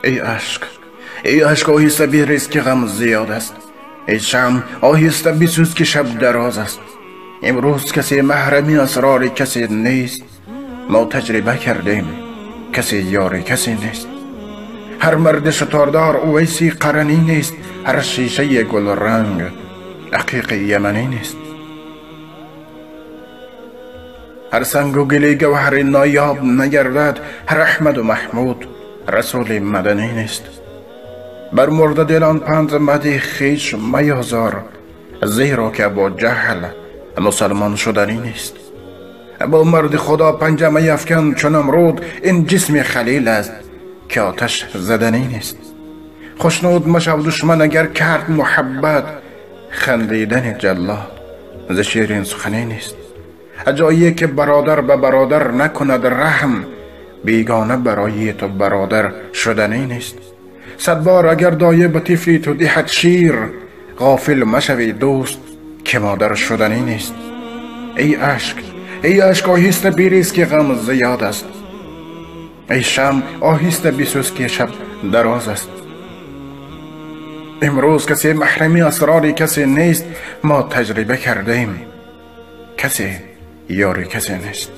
ای عشق، ای عشق آهسته بریز که غم زیاد است. ای شمع آهسته بسوز که شب دراز است. امروز کسی محرمی اسرار کسی نیست. ما تجربه کردیم کسی یار کسی نیست. هر مرد شتاردار اویسی قرنی نیست. هر شیشه گل رنگ عقیق یمنی نیست. هر سنگ و گلی گوهر نایاب نگردد. هر احمد و محمود رسول مدنی نیست. بر مرده دلان پند مدی خویش میازار، زیرا که با جهل مسلمان شدنی نیست. با مرد خدا پنجه میفکن چون امرود. این جسم خلیل است که آتش زدنی نیست. خوشنود مشو دشمن اگر کرد محبت. خندیدن جلاد ز شیرین سخنی نیست. جایی که برادر به برادر نکند رحم، بیگانه برای تو برادر شدنی نیست. 100 بار اگر دایه به طفلی تو دهد شیر، غافل مشوی دوست که مادر شدنی نیست. ای عشق، ای عشق آهسته بریز که غم زیاد است. ای شمع آهسته بسوز که شب دراز است. امروز کسی محرمی اسرار کسی نیست. ما تجربه کردیم کسی یار کسی نیست.